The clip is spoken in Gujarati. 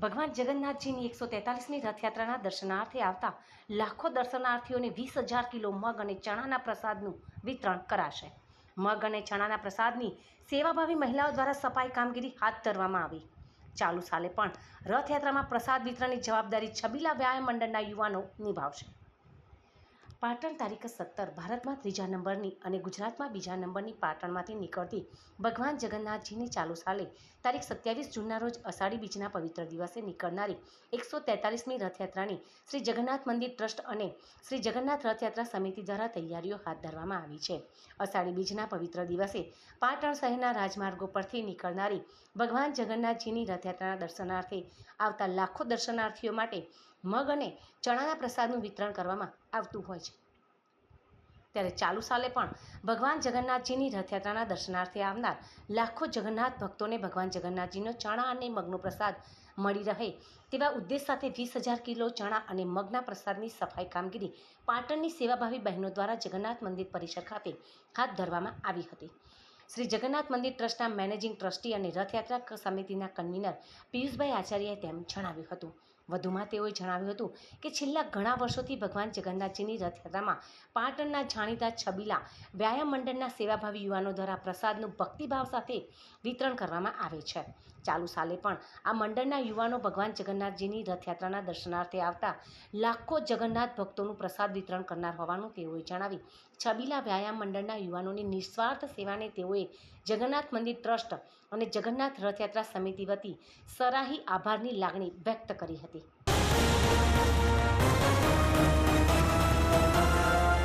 ભગવાન જગન્નાથજીની 143મી રથયાત્રાના દર્શનાર્થે આવતા લાખો દર્શનાર્થીઓને 20,000 કિલો મગ અને ચણાના પ્રસાદનું વિતરણ કરાશે. મગ અને ચણાના પ્રસાદની સેવાભાવી મહિલાઓ દ્વારા સફાઈ કામગીરી હાથ ધરવામાં આવી. ચાલુ સાલે પણ રથયાત્રામાં પ્રસાદ વિતરણની જવાબદારી છબીલા વ્યાયામ મંડળના યુવાનો નિભાવશે. પાટણ તારીખ 17 ભારતમાં 3જા નંબરની અને ગુજરાતમાં 2જા નંબરની પાટણમાંથી નીકળતી ભગવાન જગન્નાથજીની ચાલુ સાલે તારીખ 27 જૂનના રોજ અષાઢી બીજના પવિત્ર દિવસે નીકળનારી 143મી રથયાત્રાની શ્રી જગન્નાથ મંદિર ટ્રસ્ટ અને શ્રી જગન્નાથ રથયાત્રા સમિતિ દ્વારા તૈયારીઓ હાથ ધરવામાં આવી છે. અષાઢી બીજના પવિત્ર દિવસે પાટણ શહેરના રાજમાર્ગો પરથી નીકળનારી ભગવાન જગન્નાથજીની રથયાત્રાના દર્શનાર્થે આવતા લાખો દર્શનાર્થીઓ માટે મગ અને ચણાના પ્રસાદનું વિતરણ કરવામાં આવતું હોય છે. ત્યારે ચાલુ સાલે પણ ભગવાન જગન્નાથજીની રથયાત્રાના દર્શનાર્થે આવનાર લાખો જગન્નાથ ભક્તોને ભગવાન જગન્નાથજીનો ચણા અને મગનો પ્રસાદ મળી રહે તેવા ઉદ્દેશ સાથે 20,000 કિલો ચણા અને મગના પ્રસાદની સફાઈ કામગીરી પાટણની સેવાભાવી બહેનો દ્વારા જગન્નાથ મંદિર પરિસર ખાતે હાથ ધરવામાં આવી હતી. શ્રી જગન્નાથ મંદિર ટ્રસ્ટના મેનેજિંગ ટ્રસ્ટી અને રથયાત્રા સમિતિના કન્વીનર પિયુષભાઈ આચાર્યએ તેમ જણાવ્યું હતું. વધુમાં તેઓએ જણાવ્યું હતું કે છેલ્લા ઘણા વર્ષોથી ભગવાન જગન્નાથજીની રથયાત્રામાં પાટણના જાણીતા છબીલા વ્યાયામ મંડળના સેવાભાવી યુવાનો દ્વારા પ્રસાદનું ભક્તિભાવ સાથે વિતરણ કરવામાં આવે છે. ચાલુ સાલે પણ આ મંડળના યુવાનો ભગવાન જગન્નાથજીની રથયાત્રાના દર્શનાર્થે આવતા લાખો જગન્નાથ ભક્તોનું પ્રસાદ વિતરણ કરનાર હોવાનું તેઓએ જણાવી છબીલા વ્યાયામ મંડળના યુવાનોની નિસ્વાર્થ સેવાને તેઓએ જગન્નાથ મંદિર ટ્રસ્ટ અને જગન્નાથ રથયાત્રા સમિતિ વતી સરાહી આભારની લાગણી વ્યક્ત કરી હતી.